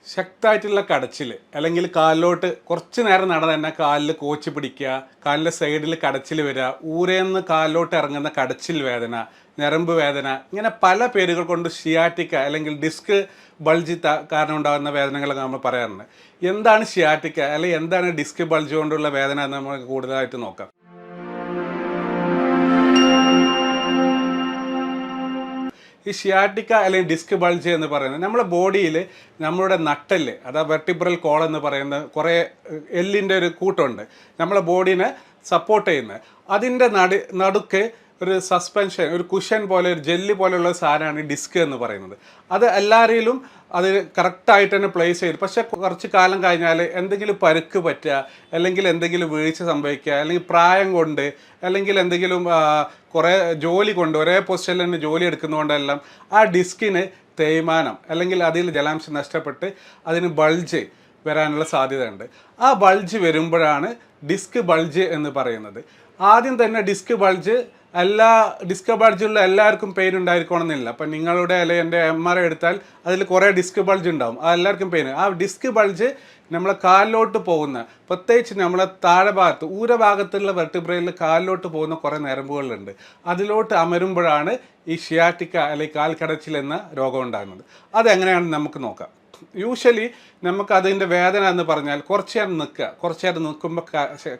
ശക്തമായിട്ടുള്ള കടച്ചിൽ അല്ലെങ്കിൽ കാലിലോട്ട് കുറച്ച് നേരം നടന്ന് തന്നെ കാലിൽ കോച്ച് പിടിക്കുക, കാലിൻ്റെ സൈഡിൽ കടച്ചിൽ വരിക, ഊരേന്ന് കാലിലോട്ട് ഇറങ്ങുന്ന കടച്ചിൽ വേദന, ഞരമ്പ് വേദന, ഇങ്ങനെ പല പേരുകൾ കൊണ്ട് ഷിയാറ്റിക്ക അല്ലെങ്കിൽ ഡിസ്ക് ബൾജ് കാരണം ഉണ്ടാകുന്ന വേദനകളൊക്കെ നമ്മൾ പറയാറുണ്ട്. എന്താണ് ഷിയാറ്റിക്ക അല്ലെങ്കിൽ എന്താണ് ഡിസ്ക് ബൾജ് കൊണ്ടുള്ള വേദന എന്ന് നമുക്ക് കൂടുതലായിട്ട് നോക്കാം. ഈ ഷിയാറ്റിക്ക അല്ലെങ്കിൽ ഡിസ്ക് ബൾജ് എന്ന് പറയുന്നത് നമ്മുടെ ബോഡിയിൽ നമ്മളുടെ നട്ടല്, അതാ വെർട്ടിബ്രൽ കോൾ എന്ന് പറയുന്ന കുറേ എല്ലിൻ്റെ ഒരു കൂട്ടമുണ്ട് നമ്മളെ ബോഡീനെ സപ്പോർട്ട് ചെയ്യുന്നത്. അതിൻ്റെ നടുക്ക് ഒരു സസ്പെൻഷൻ, ഒരു കുഷൻ പോലെ, ഒരു ജെല്ലി പോലെയുള്ള സാധനമാണ് ഈ ഡിസ്ക് എന്ന് പറയുന്നത്. അത് എല്ലാവരിലും അത് കറക്റ്റായിട്ട് തന്നെ പ്ലേസ് ചെയ്തു. പക്ഷേ കുറച്ച് കാലം കഴിഞ്ഞാൽ എന്തെങ്കിലും പരുക്ക് പറ്റുക, അല്ലെങ്കിൽ എന്തെങ്കിലും വീഴ്ച സംഭവിക്കുക, അല്ലെങ്കിൽ പ്രായം കൊണ്ട്, അല്ലെങ്കിൽ എന്തെങ്കിലും കുറേ ജോലി കൊണ്ട്, ഒരേ പൊസിഷനിൽ തന്നെ ജോലി എടുക്കുന്നതുകൊണ്ടെല്ലാം ആ ഡിസ്കിന് തേയ്മാനം അല്ലെങ്കിൽ അതിൽ ജലാംശം നഷ്ടപ്പെട്ട് അതിന് ബൾജ് വരാനുള്ള സാധ്യതയുണ്ട്. ആ ബൾജ് വരുമ്പോഴാണ് ഡിസ്ക് ബൾജ് എന്ന് പറയുന്നത്. ആദ്യം തന്നെ ഡിസ്ക് ബൾജ് ഡിസ്ക് ബൾജുള്ള എല്ലാവർക്കും പെയിൻ ഉണ്ടായിരിക്കണമെന്നില്ല. അപ്പം നിങ്ങളുടെ അല്ലെങ്കിൽ എൻ്റെ MRI എടുത്താൽ അതിൽ കുറേ ഡിസ്ക് ബൾജ് ഉണ്ടാവും, ആ എല്ലാവർക്കും പെയിൻ. ആ ഡിസ്ക് ബൾജ് നമ്മളെ കാലിലോട്ട് പോകുന്ന, പ്രത്യേകിച്ച് നമ്മളെ താഴെ ഭാഗത്ത് ഊരഭാഗത്തുള്ള വെർട്ടിബ്രയിൽ കാലിലോട്ട് പോകുന്ന കുറേ ഞരമ്പുകളുണ്ട്. അതിലോട്ട് അമരുമ്പോഴാണ് ഈ ഷിയാറ്റിക്ക അല്ലെങ്കിൽ കാൽക്കടച്ചിൽ എന്ന രോഗം ഉണ്ടാകുന്നത്. അതെങ്ങനെയാണെന്ന് നമുക്ക് നോക്കാം. യൂഷ്വലി നമുക്ക് അതിൻ്റെ വേദന എന്ന് പറഞ്ഞാൽ കുറച്ച് നേരം നിൽക്കുമ്പോൾ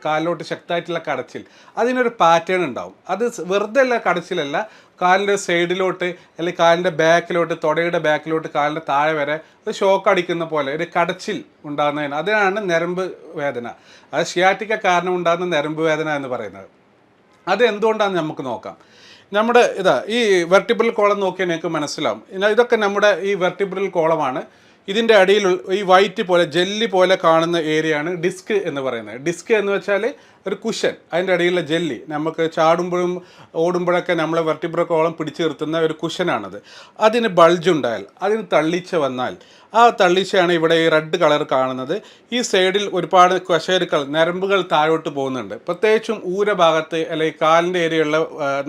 കാലിലോട്ട് ശക്തമായിട്ടുള്ള കടച്ചിൽ, അതിനൊരു പാറ്റേൺ ഉണ്ടാവും. അത് വെറുതെ അല്ല കടച്ചിലല്ല, കാലിൻ്റെ സൈഡിലോട്ട് അല്ലെങ്കിൽ കാലിൻ്റെ ബാക്കിലോട്ട്, തുടയുടെ ബാക്കിലോട്ട്, കാലിൻ്റെ താഴെ വരെ ഒരു ഷോക്ക് അടിക്കുന്ന പോലെ ഒരു കടച്ചിൽ ഉണ്ടാകുന്നതിന് അതിനാണ് ഞരമ്പ് വേദന. അത് ഷിയാറ്റിക്ക കാരണം ഉണ്ടാകുന്ന ഞരമ്പ് വേദന എന്ന് പറയുന്നത്. അത് എന്തുകൊണ്ടാണെന്ന് നമുക്ക് നോക്കാം. നമ്മുടെ ഈ വെർട്ടിബ്രൽ കോളം നോക്കിയാൽ നിങ്ങൾക്ക് മനസ്സിലാവും. ഇതൊക്കെ നമ്മുടെ ഈ വെർട്ടിബ്രൽ കോളമാണ്. ഇതിൻ്റെ അടിയിൽ ഈ വൈറ്റ് പോലെ ജെല്ലി പോലെ കാണുന്ന ഏരിയയാണ് ഡിസ്ക് എന്ന് പറയുന്നത്. ഡിസ്ക് എന്ന് വെച്ചാൽ ഒരു കുഷൻ, അതിൻ്റെ അടിയിലുള്ള ജെല്ലി നമുക്ക് ചാടുമ്പോഴും ഓടുമ്പോഴൊക്കെ നമ്മളെ വെർട്ടിബ്രൽ കോളം പിടിച്ചു നിർത്തുന്ന ഒരു കുഷനാണത്. അതിന് ബൾജ് ഉണ്ടായാൽ, അതിന് തള്ളിച്ച വന്നാൽ, ആ തള്ളിച്ചയാണ് ഇവിടെ ഈ റെഡ് കളർ കാണുന്നത്. ഈ സൈഡിൽ ഒരുപാട് കശേരുക്കൾ, ഞരമ്പുകൾ താഴോട്ട് പോകുന്നുണ്ട്. പ്രത്യേകിച്ചും ഊരഭാഗത്ത് അല്ലെങ്കിൽ കാലിൻ്റെ ഏരിയയുള്ള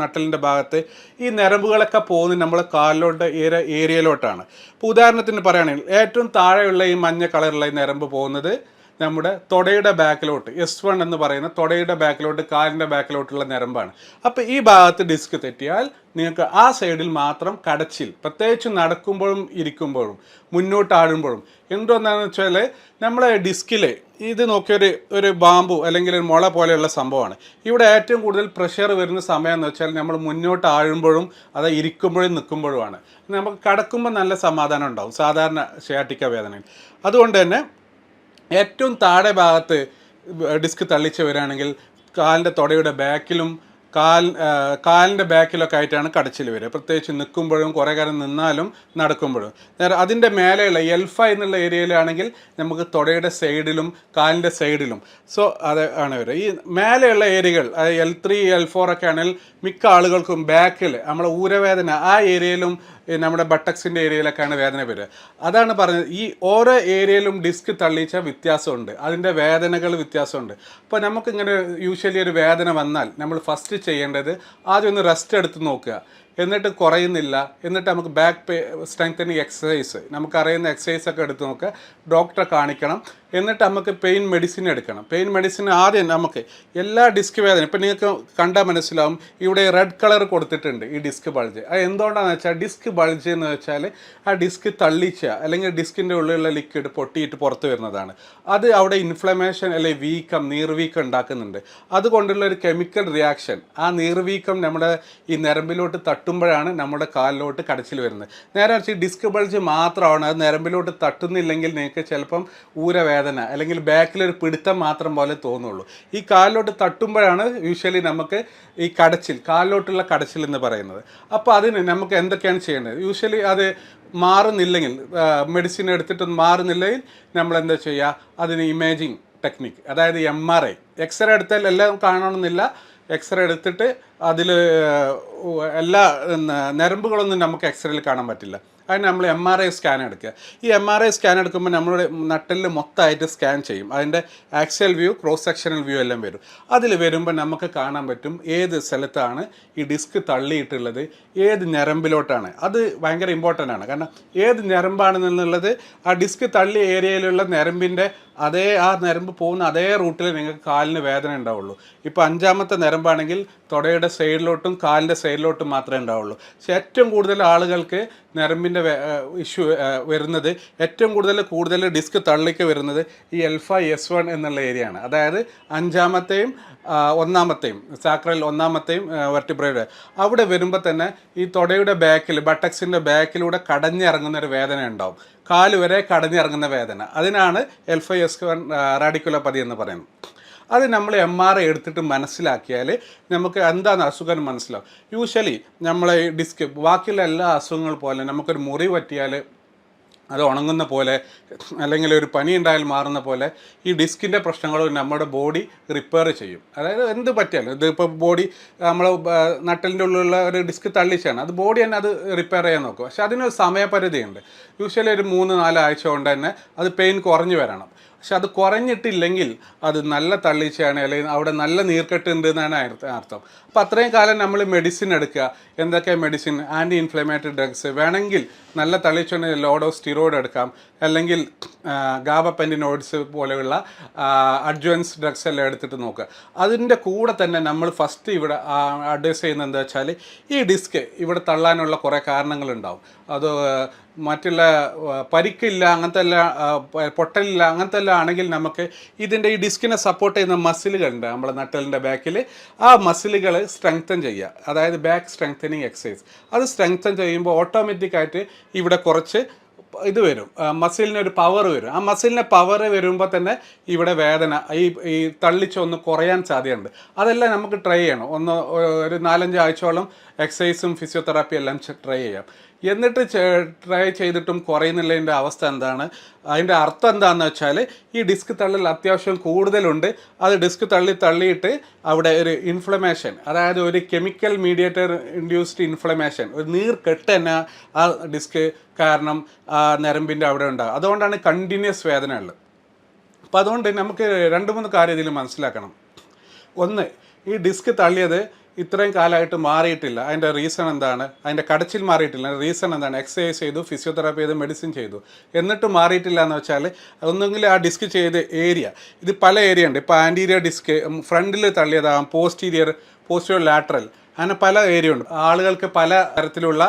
നട്ടലിൻ്റെ ഭാഗത്ത് ഈ ഞരമ്പുകളൊക്കെ പോകുന്നത് നമ്മൾ കാലിലോട്ട് ഏരിയയിലോട്ടാണ്. ഇപ്പോൾ ഉദാഹരണത്തിന് പറയുകയാണെങ്കിൽ ഏറ്റവും താഴെയുള്ള ഈ മഞ്ഞ കളറുള്ള ഈ ഞരമ്പ് പോകുന്നത് നമ്മുടെ തുടയുടെ ബാക്കിലോട്ട്, S1 എന്ന് പറയുന്ന തുടയുടെ ബാക്കിലോട്ട്, കാലിൻ്റെ ബാക്കിലോട്ടുള്ള ഞരമ്പാണ്. അപ്പോൾ ഈ ഭാഗത്ത് ഡിസ്ക് തെറ്റിയാൽ നിങ്ങൾക്ക് ആ സൈഡിൽ മാത്രം കടച്ചിൽ, പ്രത്യേകിച്ച് നടക്കുമ്പോഴും ഇരിക്കുമ്പോഴും മുന്നോട്ടാടുമ്പോഴും. എന്തുകൊണ്ടാണെന്ന് വെച്ചാൽ നമ്മളെ ഡിസ്കിൽ ഇത് നോക്കിയൊരു ബാമ്പു അല്ലെങ്കിൽ ഒരു മുള പോലെയുള്ള സംഭവമാണ്. ഇവിടെ ഏറ്റവും കൂടുതൽ പ്രഷർ വരുന്ന സമയം എന്ന് വെച്ചാൽ നമ്മൾ മുന്നോട്ട് ആഴുമ്പോഴും അത് ഇരിക്കുമ്പോഴും നിൽക്കുമ്പോഴുമാണ്. നമുക്ക് കിടക്കുമ്പോൾ നല്ല സമാധാനം ഉണ്ടാവും സാധാരണ ഷിയാറ്റിക്ക വേദനയിൽ. അതുകൊണ്ട് തന്നെ ഏറ്റവും താഴെ ഭാഗത്ത് ഡിസ്ക് തള്ളിച്ച് വരികയാണെങ്കിൽ കാലിൻ്റെ തുടയുടെ ബാക്കിലും കാലിൻ്റെ ബാക്കിലൊക്കെ ആയിട്ടാണ് കടച്ചിൽ വരിക. പ്രത്യേകിച്ച് നിൽക്കുമ്പോഴും കുറേ കാലം നിന്നാലും നടക്കുമ്പോഴും. അതിൻ്റെ മേലെയുള്ള L5 എന്നുള്ള ഏരിയയിലാണെങ്കിൽ നമുക്ക് തുടയുടെ സൈഡിലും കാലിൻ്റെ സൈഡിലും. സോ അത് ആണ് വരിക. ഈ മേലെയുള്ള ഏരിയകൾ L3 L4 ഒക്കെ ആണെങ്കിൽ മിക്ക ആളുകൾക്കും ബാക്കിൽ നമ്മളെ ഊരവേദന ആ ഏരിയയിലും നമ്മുടെ ബട്ടക്സിൻ്റെ ഏരിയയിലൊക്കെയാണ് വേദന വരിക. അതാണ് പറഞ്ഞത്, ഈ ഓരോ ഏരിയയിലും ഡിസ്ക് തള്ളിച്ച വ്യത്യാസമുണ്ട്, അതിൻ്റെ വേദനകൾ വ്യത്യാസമുണ്ട്. അപ്പോൾ നമുക്കിങ്ങനെ യൂഷ്വലി ഒരു വേദന വന്നാൽ നമ്മൾ ഫസ്റ്റ് ചെയ്യേണ്ടത് ആദ്യം ഒന്ന് റെസ്റ്റ് എടുത്ത് നോക്കുക. എന്നിട്ട് കുറയുന്നില്ല, എന്നിട്ട് നമുക്ക് ബാക്ക് സ്ട്രെങ്തനിങ് എക്സസൈസ്, നമുക്കറിയുന്ന എക്സസൈസ് ഒക്കെ എടുത്ത് നോക്കുക, ഡോക്ടറെ കാണിക്കണം. എന്നിട്ട് നമുക്ക് പെയിൻ മെഡിസിൻ എടുക്കണം. പെയിൻ മെഡിസിൻ ആദ്യം നമുക്ക് എല്ലാ ഡിസ്ക് വേദന, ഇപ്പം നിങ്ങൾക്ക് കണ്ടാൽ മനസ്സിലാവും ഇവിടെ റെഡ് കളർ കൊടുത്തിട്ടുണ്ട് ഈ ഡിസ്ക് ബൾജ്. അത് എന്തുകൊണ്ടാണെന്ന് വെച്ചാൽ ഡിസ്ക് ബൾജ് എന്ന് വെച്ചാൽ ആ ഡിസ്ക് തള്ളിച്ച അല്ലെങ്കിൽ ഡിസ്കിൻ്റെ ഉള്ളിലുള്ള ലിക്വിഡ് പൊട്ടിയിട്ട് പുറത്ത് വരുന്നതാണ്. അത് അവിടെ ഇൻഫ്ലമേഷൻ അല്ലെങ്കിൽ വീക്കം, നീർവീക്കം ഉണ്ടാക്കുന്നുണ്ട്. അതുകൊണ്ടുള്ള ഒരു കെമിക്കൽ റിയാക്ഷൻ, ആ നീർവീക്കം നമ്മുടെ ഈ ഞരമ്പിലോട്ട് തട്ടുമ്പോഴാണ് നമ്മുടെ കാലിലോട്ട് കടച്ചിൽ വരുന്നത്. നേരെ മറിച്ച് ഡിസ്ക് ബൾജ് മാത്രമാണ്, അത് ഞരമ്പിലോട്ട് തട്ടുന്നില്ലെങ്കിൽ നിങ്ങൾക്ക് ചിലപ്പം ഊരവേദന അല്ലെങ്കിൽ ബാക്കിലൊരു പിടുത്തം മാത്രം പോലെ തോന്നുള്ളൂ. ഈ കാലിലോട്ട് തട്ടുമ്പോഴാണ് യൂഷ്വലി നമുക്ക് ഈ കടച്ചിൽ, കാലിലോട്ടുള്ള കടച്ചിൽ എന്ന് പറയുന്നത്. അപ്പോൾ അതിന് നമുക്ക് എന്തൊക്കെയാണ് ചെയ്യേണ്ടത്? യൂഷ്വലി അത് മാറുന്നില്ലെങ്കിൽ, മെഡിസിൻ എടുത്തിട്ടൊന്നും മാറുന്നില്ലെങ്കിൽ നമ്മൾ എന്താ ചെയ്യുക? അതിന് ഇമേജിങ് ടെക്നിക്ക്, അതായത് MRI, എക്സ്റേ എടുത്താൽ എല്ലാം കാണണമെന്നില്ല. എക്സ്റേ എടുത്തിട്ട് അതിൽ എല്ലാ ഞരമ്പുകളൊന്നും നമുക്ക് എക്സ്റേയിൽ കാണാൻ പറ്റില്ല. അതിന് നമ്മൾ MRI സ്കാൻ എടുക്കുക. ഈ MRI സ്കാൻ എടുക്കുമ്പോൾ നമ്മുടെ നട്ടലിൽ മൊത്തമായിട്ട് സ്കാൻ ചെയ്യും. അതിൻ്റെ axial view, cross sectional view എല്ലാം വരും. അതിൽ വരുമ്പോൾ നമുക്ക് കാണാൻ പറ്റും ഏത് സ്ഥലത്താണ് ഈ ഡിസ്ക് തള്ളിയിട്ടുള്ളത്, ഏത് ഞരമ്പിലോട്ടാണ്. അത് ഭയങ്കര ഇമ്പോർട്ടൻ്റ് ആണ്. കാരണം ഏത് ഞരമ്പാണെന്നുള്ളത് ആ ഡിസ്ക് തള്ളിയ ഏരിയയിലുള്ള ഞരമ്പിൻ്റെ ആ ഞരമ്പ് പോകുന്ന അതേ റൂട്ടിൽ നിങ്ങൾക്ക് കാലിന് വേദന ഉണ്ടാവുള്ളൂ. ഇപ്പോൾ 5ാമത്തെ ഞരമ്പാണെങ്കിൽ തുടയുടെ സൈഡിലോട്ടും കാലിൻ്റെ സൈഡിലോട്ടും മാത്രമേ ഉണ്ടാവുള്ളൂ. പക്ഷേ ഏറ്റവും കൂടുതൽ ആളുകൾക്ക് ഞരമ്പിൻ്റെ ഇഷ്യൂ വരുന്നത്, ഏറ്റവും കൂടുതൽ ഡിസ്ക് തള്ളിക്ക് വരുന്നത് ഈ L5S1 എന്നുള്ള ഏരിയ ആണ്. അതായത് 5ാമത്തെയും 1ാമത്തെയും സാക്രൽ 1ാമത്തെയും വെർട്ടിബ്രയുടെ അവിടെ വരുമ്പോൾ തന്നെ ഈ തുടയുടെ ബാക്കിൽ, ബട്ടക്സിൻ്റെ ബാക്കിലൂടെ കടഞ്ഞിറങ്ങുന്നൊരു വേദന ഉണ്ടാവും. കാല് വരെ കടഞ്ഞിറങ്ങുന്ന വേദന. അതിനാണ് L5S1 റാഡിക്കുലോപ്പതി എന്ന് പറയുന്നത്. അത് നമ്മൾ MRI എടുത്തിട്ട് മനസ്സിലാക്കിയാൽ നമുക്ക് എന്താണ് അസുഖം മനസ്സിലാവും. യൂഷ്വലി നമ്മളെ ഡിസ്ക് ബാക്കിയുള്ള എല്ലാ അസുഖങ്ങൾ പോലെ നമുക്കൊരു മുറി പറ്റിയാൽ അത് ഉണങ്ങുന്ന പോലെ, അല്ലെങ്കിൽ ഒരു പനി ഉണ്ടായാൽ മാറുന്ന പോലെ ഈ ഡിസ്കിൻ്റെ പ്രശ്നങ്ങളും നമ്മുടെ ബോഡി റിപ്പയർ ചെയ്യും. അതായത് എന്ത് പറ്റിയാലും, ഇതിപ്പോൾ ബോഡി നമ്മൾ നട്ടലിൻ്റെ ഉള്ളിലുള്ള ഒരു ഡിസ്ക് തള്ളിച്ചാണ്, അത് ബോഡി തന്നെ അത് റിപ്പയർ ചെയ്യാൻ നോക്കും. പക്ഷെ അതിനൊരു സമയപരിധിയുണ്ട്. യൂഷ്വലി ഒരു 3-4 ആഴ്ച കൊണ്ട് തന്നെ അത് പെയിൻ കുറഞ്ഞു വരണം. പക്ഷെ അത് കുറഞ്ഞിട്ടില്ലെങ്കിൽ അത് നല്ല തള്ളിച്ചയാണ്, അല്ലെങ്കിൽ അവിടെ നല്ല നീർക്കെട്ടുണ്ട് എന്നാണ് അർത്ഥം. അപ്പോൾ അത്രയും കാലം നമ്മൾ മെഡിസിൻ എടുക്കുക. എന്തൊക്കെ മെഡിസിൻ? ആൻറ്റി ഇൻഫ്ലമേറ്ററി ഡ്രഗ്സ്, വേണമെങ്കിൽ നല്ല തള്ളിച്ചാണ് ലോഡ് ഓഫ് സ്റ്റിറോയിഡ് എടുക്കാം, അല്ലെങ്കിൽ ഗാബപെൻറ്റിനോയിഡ്സ് പോലെയുള്ള അഡ്വാൻസ് ഡ്രഗ്സ് എല്ലാം എടുത്തിട്ട് നോക്കുക. അതിൻ്റെ കൂടെ തന്നെ നമ്മൾ ഫസ്റ്റ് ഇവിടെ അഡ്വൈസ് ചെയ്യുന്നത് എന്താ വെച്ചാൽ, ഈ ഡിസ്ക് ഇവിടെ തള്ളാനുള്ള കുറേ കാരണങ്ങളുണ്ടാവും. അത് മറ്റുള്ള പരിക്കില്ല, അങ്ങനത്തെ എല്ലാം പൊട്ടലില്ല, അങ്ങനത്തെ എല്ലാം ആണെങ്കിൽ നമുക്ക് ഇതിൻ്റെ ഈ ഡിസ്കിനെ സപ്പോർട്ട് ചെയ്യുന്ന മസിലുകളുണ്ട് നമ്മുടെ നട്ടലിൻ്റെ ബാക്കിൽ. ആ മസിലുകൾ സ്ട്രെങ്തൻ ചെയ്യുക. അതായത് ബാക്ക് സ്ട്രെങ്തനിങ് എക്സസൈസ്. അത് സ്ട്രെങ്തൻ ചെയ്യുമ്പോൾ ഓട്ടോമാറ്റിക്കായിട്ട് ഇവിടെ കുറച്ച് ഇത് വരും, മസിലിനൊരു പവർ വരും. ആ മസിലിന് പവർ വരുമ്പോൾ തന്നെ ഇവിടെ വേദന ഈ തള്ളിച്ചൊന്ന് കുറയാൻ സാധ്യതയുണ്ട്. അതെല്ലാം നമുക്ക് ട്രൈ ചെയ്യണം. ഒരു 4-5 ആഴ്ചയോളം എക്സസൈസും ഫിസിയോതെറാപ്പി എല്ലാം ട്രൈ ചെയ്യാം. എന്നിട്ട് ട്രൈ ചെയ്തിട്ടും കുറയുന്നില്ലതിൻ്റെ അവസ്ഥ എന്താണ്? അതിൻ്റെ അർത്ഥം എന്താണെന്ന് വെച്ചാൽ, ഈ ഡിസ്ക് തള്ളൽ അത്യാവശ്യം കൂടുതലുണ്ട്. അത് ഡിസ്ക് തള്ളിയിട്ട് അവിടെ ഒരു ഇൻഫ്ലമേഷൻ, അതായത് ഒരു കെമിക്കൽ മീഡിയേറ്റർ ഇൻഡ്യൂസ്ഡ് ഇൻഫ്ലമേഷൻ, ഒരു നീർക്കെട്ട് തന്നെ ആ ഡിസ്ക് കാരണം ആ ഞരമ്പിൻ്റെ അവിടെ ഉണ്ടാകും. അതുകൊണ്ടാണ് കണ്ടിന്യൂസ് വേദന ഉള്ളത്. അപ്പോൾ അതുകൊണ്ട് നമുക്ക് 2-3 കാര്യം ഇതിൽ മനസ്സിലാക്കണം. ഒന്ന്, ഈ ഡിസ്ക് തള്ളിയത് ഇത്രയും കാലമായിട്ട് മാറിയിട്ടില്ല. അതിൻ്റെ റീസൺ എന്താണ്? അതിൻ്റെ കടച്ചിൽ മാറിയിട്ടില്ല. റീസൺ എന്താണ്? എക്സസൈസ് ചെയ്തു, ഫിസിയോതെറാപ്പി ചെയ്തു, മെഡിസിൻ ചെയ്തു, എന്നിട്ട് മാറിയിട്ടില്ല എന്ന് വെച്ചാൽ, ഒന്നെങ്കിൽ ആ ഡിസ്ക് ചെയ്ത ഏരിയ, ഇത് പല ഏരിയ ഉണ്ട്. ഇപ്പോൾ ആൻറ്റീരിയർ ഡിസ്ക് ഫ്രണ്ടിൽ തള്ളിയതാകാം, പോസ്റ്റീരിയർ ലാറ്ററൽ, അങ്ങനെ പല ഏരിയ ഉണ്ട്. ആളുകൾക്ക് പല തരത്തിലുള്ള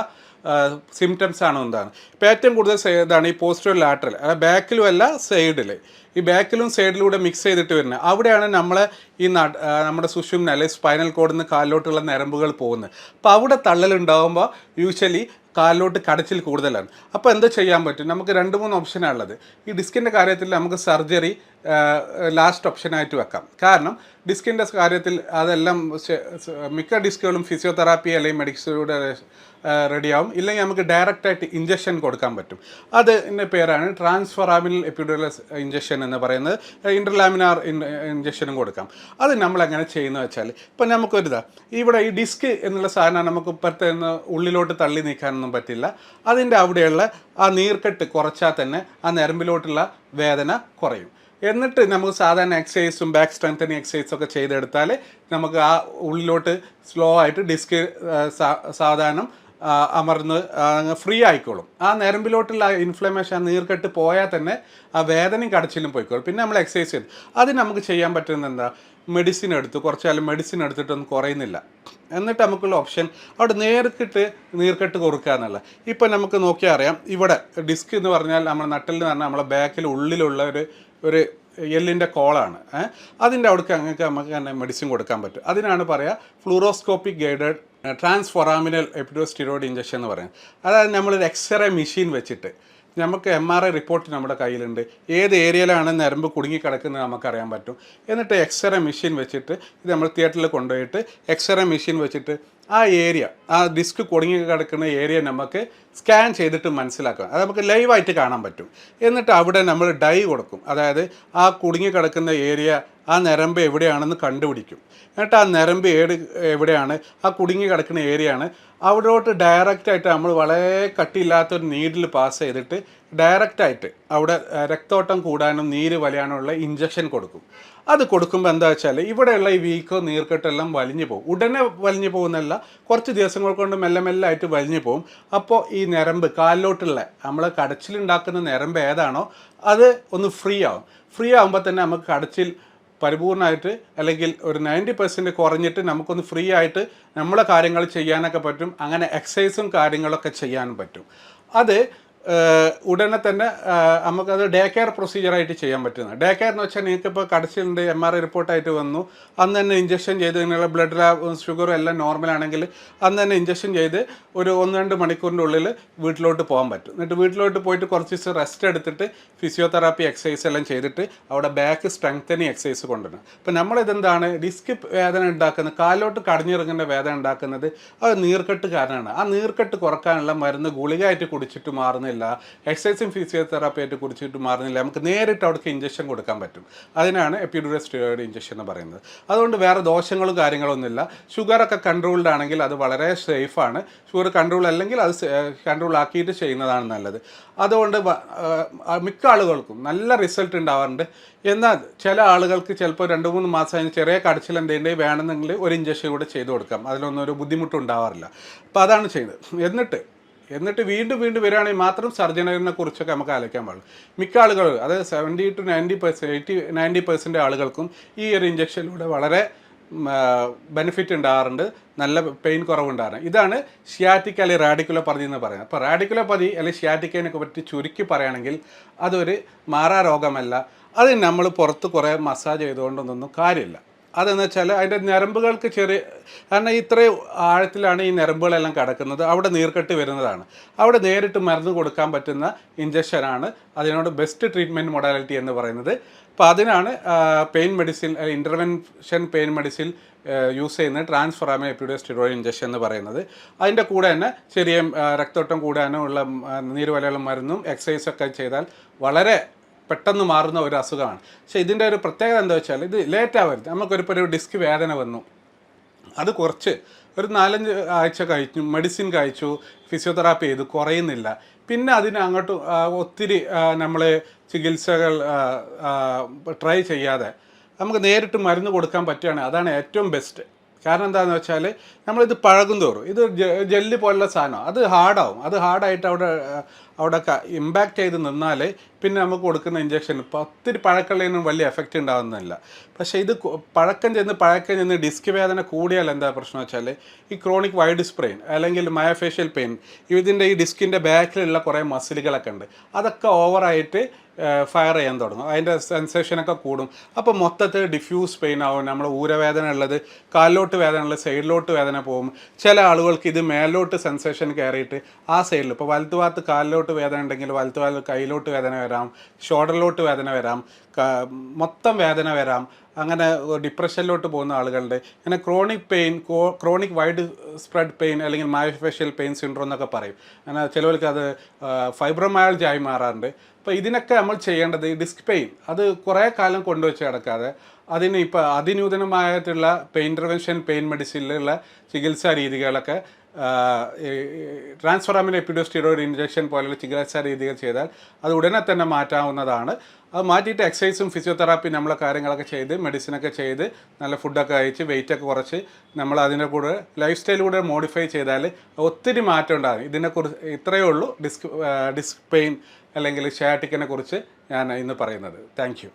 സിംറ്റംസ് ആണ്. എന്താണ് ഇപ്പോൾ ഏറ്റവും കൂടുതൽ ഇതാണ് ഈ പോസ്റ്റീരിയർ ലാറ്ററൽ, ബാക്കിലും അല്ല സൈഡിൽ, ഈ ബാക്കിലും സൈഡിലൂടെ മിക്സ് ചെയ്തിട്ട് വരുന്നത്. അവിടെയാണ് നമ്മളെ ഈ നമ്മുടെ സുഷുമ്ന അല്ലെങ്കിൽ സ്പൈനൽ കോഡിൽ നിന്ന് കാലിലോട്ടുള്ള ഞരമ്പുകൾ പോകുന്നത്. അപ്പോൾ അവിടെ തള്ളലുണ്ടാകുമ്പോൾ യൂഷ്വലി കാലിലോട്ട് കടച്ചിൽ കൂടുതലാണ്. അപ്പോൾ എന്താ ചെയ്യാൻ പറ്റും? നമുക്ക് 2-3 ഓപ്ഷനാണ് ഉള്ളത്. ഈ ഡിസ്കിൻ്റെ കാര്യത്തിൽ നമുക്ക് സർജറി ലാസ്റ്റ് ഓപ്ഷനായിട്ട് വെക്കാം. കാരണം ഡിസ്കിൻ്റെ കാര്യത്തിൽ അതെല്ലാം മിക്ക ഡിസ്കുകളും ഫിസിയോതെറാപ്പി അല്ലെങ്കിൽ മെഡിസിനിലൂടെ റെഡിയാവും. ഇല്ലെങ്കിൽ നമുക്ക് ഡയറക്റ്റായിട്ട് ഇഞ്ചക്ഷൻ കൊടുക്കാൻ പറ്റും. അതിൻ്റെ പേരാണ് ട്രാൻസ്ഫൊറാമിനൽ എപ്പിഡ്യൂറൽ ഇഞ്ചക്ഷൻ എന്ന് പറയുന്നത്. ഇൻ്റർലാമിനാർ ഇഞ്ചക്ഷനും കൊടുക്കാം. അത് നമ്മളെങ്ങനെ ചെയ്യുന്നത് വെച്ചാൽ, ഇപ്പം ഇവിടെ ഈ ഡിസ്ക് എന്നുള്ള സാധനം നമുക്ക് ഇപ്പോഴത്തെ ഉള്ളിലോട്ട് തള്ളി നീക്കാനൊന്നും പറ്റില്ല. അതിൻ്റെ അവിടെയുള്ള ആ നീർക്കെട്ട് കുറച്ചാൽ തന്നെ ആ ഞരമ്പിലോട്ടുള്ള വേദന കുറയും. എന്നിട്ട് നമുക്ക് സാധാരണ എക്സസൈസും ബാക്ക് സ്ട്രെങ്തനിങ് എക്സസൈസും ഒക്കെ ചെയ്തെടുത്താൽ നമുക്ക് ആ ഉള്ളിലോട്ട് സ്ലോ ആയിട്ട് ഡിസ്ക് സാധാരണ അമർന്ന് ഫ്രീ ആയിക്കോളും. ആ ഞരമ്പിലോട്ടുള്ള ഇൻഫ്ലമേഷൻ, ആ നീർക്കെട്ട് പോയാൽ തന്നെ ആ വേദനയും കടച്ചിലും പോയിക്കോളും. പിന്നെ നമ്മൾ എക്സസൈസ് ചെയ്ത് അത് നമുക്ക് ചെയ്യാൻ പറ്റുന്നത് എന്താ? മെഡിസിൻ എടുത്ത് കുറച്ചാലും മെഡിസിൻ എടുത്തിട്ടൊന്നും കുറയുന്നില്ല. എന്നിട്ട് നമുക്കുള്ള ഓപ്ഷൻ അവിടെ നീർക്കെട്ട് കൊടുക്കുക എന്നുള്ള. ഇപ്പം നമുക്ക് നോക്കിയാൽ അറിയാം, ഇവിടെ ഡിസ്ക് എന്ന് പറഞ്ഞാൽ നമ്മുടെ നട്ടലിന് പറഞ്ഞാൽ നമ്മളെ ബാക്കിൽ ഉള്ളിലുള്ള ഒരു എല്ലിൻ്റെ കോളാണ്. അതിൻ്റെ അവിടേക്ക് നമുക്ക് തന്നെ മെഡിസിൻ കൊടുക്കാൻ പറ്റും. അതിനാണ് പറയുക ഫ്ലൂറോസ്കോപ്പിക് ഗൈഡഡ് ട്രാൻസ്ഫൊറാമിനൽ എപ്പിഡ്യൂറൽ ഇഞ്ചക്ഷൻ എന്ന് പറയുന്നത്. അതായത് നമ്മളൊരു എക്സ്റേ മെഷീൻ വെച്ചിട്ട് നമുക്ക് MRI റിപ്പോർട്ട് നമ്മുടെ കയ്യിലുണ്ട്. ഏത് ഏരിയയിലാണ് ഞരമ്പ് കുടുങ്ങിക്കിടക്കുന്നത് നമുക്കറിയാൻ പറ്റും. എന്നിട്ട് എക്സ്റേ മെഷീൻ വെച്ചിട്ട് ഇത് നമ്മൾ തിയേറ്ററിൽ കൊണ്ടുപോയിട്ട് എക്സ്റേ മെഷീൻ വെച്ചിട്ട് ആ ഏരിയ, ആ ഡിസ്ക് കുടുങ്ങി കിടക്കുന്ന ഏരിയ നമുക്ക് സ്കാൻ ചെയ്തിട്ട് മനസ്സിലാക്കാം. അത് നമുക്ക് ലൈവായിട്ട് കാണാൻ പറ്റും. എന്നിട്ട് അവിടെ നമ്മൾ ഡൈ കൊടുക്കും. അതായത് ആ കുടുങ്ങി കിടക്കുന്ന ഏരിയ ആ ഞരമ്പ് എവിടെയാണെന്ന് കണ്ടുപിടിക്കും. എന്നിട്ട് ആ ഞരമ്പ് എവിടെയാണ്, ആ കുടുങ്ങി കിടക്കുന്ന ഏരിയയാണ്, അവിടോട്ട് ഡയറക്റ്റായിട്ട് നമ്മൾ വളരെ കട്ടിയില്ലാത്തൊരു നീഡിൽ പാസ് ചെയ്തിട്ട് ഡയറക്റ്റായിട്ട് അവിടെ രക്തോട്ടം കൂടാനും നീര് വലിയാനുള്ള ഇഞ്ചക്ഷൻ കൊടുക്കും. അത് കൊടുക്കുമ്പോൾ എന്താ വെച്ചാൽ ഇവിടെയുള്ള ഈ വീക്കോ നീർക്കെട്ടെല്ലാം വലിഞ്ഞു പോകും. ഉടനെ വലിഞ്ഞു പോകുന്നല്ല, കുറച്ച് ദിവസങ്ങൾ കൊണ്ട് മെല്ലെ മെല്ലെ ആയിട്ട് വലിഞ്ഞു പോകും. അപ്പോൾ ഈ ഞരമ്പ് കാലിലോട്ടുള്ള നമ്മൾ കടച്ചിലുണ്ടാക്കുന്ന ഞരമ്പ് ഏതാണോ അത് ഒന്ന് ഫ്രീ ആവും. ഫ്രീ ആകുമ്പോൾ തന്നെ നമുക്ക് കടച്ചിൽ പരിപൂർണമായിട്ട് അല്ലെങ്കിൽ ഒരു 90% കുറഞ്ഞിട്ട് നമുക്കൊന്ന് ഫ്രീ ആയിട്ട് നമ്മളെ കാര്യങ്ങൾ ചെയ്യാനൊക്കെ പറ്റും. അങ്ങനെ എക്സസൈസും കാര്യങ്ങളൊക്കെ ചെയ്യാനും പറ്റും. അത് ഉടനെ തന്നെ നമുക്കത് ഡേ കെയർ പ്രൊസീജിയറായിട്ട് ചെയ്യാൻ പറ്റുന്നത്. ഡേ കെയർ എന്ന് വെച്ചാൽ നിങ്ങൾക്കിപ്പോൾ കടച്ചിലുണ്ട്, MRI റിപ്പോർട്ടായിട്ട് വന്നു, അന്ന് തന്നെ ഇഞ്ചക്ഷൻ ചെയ്ത് നിങ്ങളുടെ ബ്ലഡ് ഷുഗറും എല്ലാം നോർമലാണെങ്കിൽ അന്ന് തന്നെ ഇഞ്ചക്ഷൻ ചെയ്ത് ഒരു 1-2 മണിക്കൂറിൻ്റെ ഉള്ളിൽ വീട്ടിലോട്ട് പോകാൻ പറ്റും. എന്നിട്ട് വീട്ടിലോട്ട് പോയിട്ട് കുറച്ച് ദിവസം റെസ്റ്റ് എടുത്തിട്ട് ഫിസിയോതെറാപ്പി എക്സസൈസ് എല്ലാം ചെയ്തിട്ട് അവിടെ ബാക്ക് സ്ട്രെങ്തനിങ് എക്സസൈസ് കൊണ്ടുവരണം. അപ്പോൾ നമ്മളിതെന്താണ് ഡിസ്ക് വേദന ഉണ്ടാക്കുന്നത്, കാലിലോട്ട് കടഞ്ഞിറങ്ങുന്ന വേദന ഉണ്ടാക്കുന്നത് അത് നീർക്കെട്ട് കാരണമാണ്. ആ നീർക്കെട്ട് കുറക്കാനുള്ള മരുന്ന് ഗുളികയായിട്ട് കുടിച്ചിട്ട് മാറുന്നില്ല, എക്സസൈസും ഫിസിയോതെറാപ്പി ആയിട്ട് കുടിച്ചിട്ട് മാറുന്നില്ല, നമുക്ക് നേരിട്ട് അവിടേക്ക് ഇഞ്ചക്ഷൻ കൊടുക്കാൻ പറ്റും. അതിനാണ് എപ്പിഡ്യൂറൽ സ്റ്റിറോയിഡ് ഇഞ്ചക്ഷൻ എന്ന് പറയുന്നത്. അതുകൊണ്ട് വേറെ ദോഷങ്ങളും കാര്യങ്ങളൊന്നുമില്ല. ഷുഗറൊക്കെ കൺട്രോൾഡ് ആണെങ്കിൽ അത് വളരെ സേഫാണ്. ഷുഗർ കൺട്രോൾ അല്ലെങ്കിൽ അത് കൺട്രോൾ ആക്കിയിട്ട് ചെയ്യുന്നതാണ് നല്ലത്. അതുകൊണ്ട് മിക്ക ആളുകൾക്കും നല്ല റിസൾട്ട് ഉണ്ടാവാറുണ്ട്. എന്നാൽ ചില ആളുകൾക്ക് ചിലപ്പോൾ 2-3 മാസം അതിന് ചെറിയ കടച്ചിൽ എന്തെങ്കിലും വേണമെന്നെങ്കിൽ ഒരു ഇഞ്ചക്ഷൻ കൂടെ ചെയ്ത് കൊടുക്കാം. അതിലൊന്നും ഒരു ബുദ്ധിമുട്ടുണ്ടാവാറില്ല. അപ്പോൾ അതാണ് ചെയ്യുന്നത്. എന്നിട്ട് വീണ്ടും വരികയാണെങ്കിൽ മാത്രം സർജറിനെ കുറിച്ചൊക്കെ നമുക്ക് ആലോചിക്കാൻ പാടുള്ളൂ. മിക്ക ആളുകൾ, അതായത് 70 to 90%, 90% ആളുകൾക്കും ഈ ഒരു ഇഞ്ചക്ഷനിലൂടെ വളരെ ബെനിഫിറ്റ് ഉണ്ടാകാറുണ്ട്, നല്ല പെയിൻ കുറവുണ്ടാകാറുണ്ട്. ഇതാണ് ഷിയാറ്റിക് അല്ലെങ്കിൽ റാഡിക്കുലോപ്പതി എന്ന് പറയുന്നത്. അപ്പോൾ റാഡിക്കുലോപ്പതി അല്ലെങ്കിൽ ഷിയാറ്റിക്കിനെ പറ്റി ചുരുക്കി പറയുകയാണെങ്കിൽ അതൊരു മാറാ രോഗമല്ല. അത് നമ്മൾ പുറത്ത് കുറേ മസാജ് ചെയ്തുകൊണ്ടൊന്നും കാര്യമില്ല. അതെന്ന് വെച്ചാൽ അതിൻ്റെ ഞരമ്പുകൾക്ക് കാരണം ഇത്രയും ആഴത്തിലാണ് ഈ ഞരമ്പുകളെല്ലാം കിടക്കുന്നത്, അവിടെ നീർക്കെട്ട് വരുന്നതാണ്. അവിടെ നേരിട്ട് മരുന്ന് കൊടുക്കാൻ പറ്റുന്ന ഇഞ്ചക്ഷനാണ് അതിനോട് ബെസ്റ്റ് ട്രീറ്റ്മെൻറ്റ് മൊഡാലിറ്റി എന്ന് പറയുന്നത്. അപ്പോൾ അതിനാണ് pain medicine, intervention pain medicine use ചെയ്യുന്ന ട്രാൻസ്ഫോറാമിൻ എപ്പിഡ്യൂറൽ സ്റ്റിറോയിഡ് ഇഞ്ചക്ഷൻ എന്ന് പറയുന്നത്. അതിൻ്റെ കൂടെ തന്നെ ചെറിയ രക്തോട്ടം കൂടാനും ഉള്ള നീരുവലയുള്ള മരുന്നും എക്സസൈസൊക്കെ ചെയ്താൽ വളരെ പെട്ടെന്ന് മാറുന്ന ഒരു അസുഖമാണ്. പക്ഷേ ഇതിൻ്റെ ഒരു പ്രത്യേകത എന്താ വെച്ചാൽ ഇത് ലേറ്റ് ആവരുത്. നമുക്കൊരു ഡിസ്ക് വേദന വന്നു, അത് കുറച്ച് ഒരു 4-5 ആഴ്ച കഴിച്ചു, മെഡിസിൻ കഴിച്ചു, ഫിസിയോതെറാപ്പി ചെയ്തു, കുറയുന്നില്ല. പിന്നെ അതിന് അങ്ങോട്ട് ഒത്തിരി നമ്മൾ ചികിത്സകൾ ട്രൈ ചെയ്യാതെ നമുക്ക് നേരിട്ട് മരുന്ന് കൊടുക്കാൻ പറ്റുകയാണ്. അതാണ് ഏറ്റവും ബെസ്റ്റ്. കാരണം എന്താണെന്ന് വെച്ചാൽ നമ്മളിത് പഴകും തോറും ഇത് ജെല്ലി പോലുള്ള സാധനം അത് ഹാർഡാവും. അത് ഹാർഡായിട്ട് അവിടെ ഇമ്പാക്റ്റ് ചെയ്ത് നിന്നാൽ പിന്നെ നമുക്ക് കൊടുക്കുന്ന ഇഞ്ചക്ഷൻ ഇപ്പോൾ ഒത്തിരി പഴക്കമുള്ളതിനും വലിയ എഫക്റ്റ് ഉണ്ടാകുന്നില്ല. പക്ഷേ ഇത് പഴക്കം ചെന്ന് ഡിസ്ക് വേദന കൂടിയാൽ എന്താ പ്രശ്നം വെച്ചാൽ ഈ ക്രോണിക് വൈഡ് സ്പ്രെയിൻ അല്ലെങ്കിൽ മയോഫേഷ്യൽ പെയിൻ, ഇതിൻ്റെ ഈ ഡിസ്കിൻ്റെ ബാക്കിലുള്ള കുറേ മസിലുകളൊക്കെ ഉണ്ട്, അതൊക്കെ ഓവറായിട്ട് ഫയർ ചെയ്യാൻ തുടങ്ങും, അതിൻ്റെ സെൻസേഷനൊക്കെ കൂടും. അപ്പോൾ മൊത്തത്തിൽ ഡിഫ്യൂസ് പെയിൻ ആവും. നമ്മൾ ഊരവേദന ഉള്ളത് കാലിലോട്ട് വേദന ഉള്ളത് സൈഡിലോട്ട് വേദന പോകും. ചില ആളുകൾക്ക് ഇത് മേലോട്ട് സെൻസേഷൻ കയറിയിട്ട് ആ സൈഡിൽ ഇപ്പോൾ വലത്ത് ഭാഗത്ത് കാലിലോട്ട് വേദന ഉണ്ടെങ്കിൽ വലത്ത് ഭാഗത്ത് കയ്യിലോട്ട് വേദന വരാം, ഷോൾഡറിലോട്ട് വേദന വരാം, മൊത്തം വേദന വരാം. അങ്ങനെ ഡിപ്രഷനിലോട്ട് പോകുന്ന ആളുകളുടെ അങ്ങനെ ക്രോണിക് വൈഡ് സ്പ്രെഡ് പെയിൻ അല്ലെങ്കിൽ മയോഫേഷ്യൽ പെയിൻ സിൻഡ്രോം എന്നൊക്കെ പറയും. അങ്ങനെ ചിലവർക്ക് അത് ഫൈബ്രോമയാൾജി ആയി മാറാറുണ്ട്. അപ്പോൾ ഇതിനൊക്കെ നമ്മൾ ചെയ്യേണ്ടത് ഈ ഡിസ്ക് പെയിൻ അത് കുറേ കാലം കൊണ്ടുവച്ച് കിടക്കാതെ അതിന് ഇപ്പോൾ അതിനൂതനമായിട്ടുള്ള ഇൻ്റർവെൻഷൻ പെയിൻ മെഡിസിനിലുള്ള ചികിത്സാ രീതികളൊക്കെ ട്രാൻസ്ഫോറാമിൻ എപ്പിഡ്യൂറൽ സ്റ്റിറോയിഡ് ഇഞ്ചക്ഷൻ പോലുള്ള ചികിത്സാ രീതികൾ ചെയ്താൽ അത് ഉടനെ തന്നെ മാറ്റാവുന്നതാണ്. അത് മാറ്റിയിട്ട് എക്സസൈസും ഫിസിയോതെറാപ്പി നമ്മളെ കാര്യങ്ങളൊക്കെ ചെയ്ത് മെഡിസിനൊക്കെ ചെയ്ത് നല്ല ഫുഡൊക്കെ കഴിച്ച് വെയിറ്റൊക്കെ കുറച്ച് നമ്മൾ അതിൻ്റെ കൂടെ ലൈഫ് സ്റ്റൈൽ കൂടെ മോഡിഫൈ ചെയ്താൽ ഒത്തിരി മാറ്റം ഉണ്ടാകും. ഇതിനെക്കുറിച്ച് ഇത്രയേ ഉള്ളൂ ഡിസ്ക് പെയിൻ അല്ലെങ്കിൽ ഷയാറ്റിക്കിനെ കുറിച്ച് ഞാൻ ഇന്ന് പറയുന്നത്. Thank you.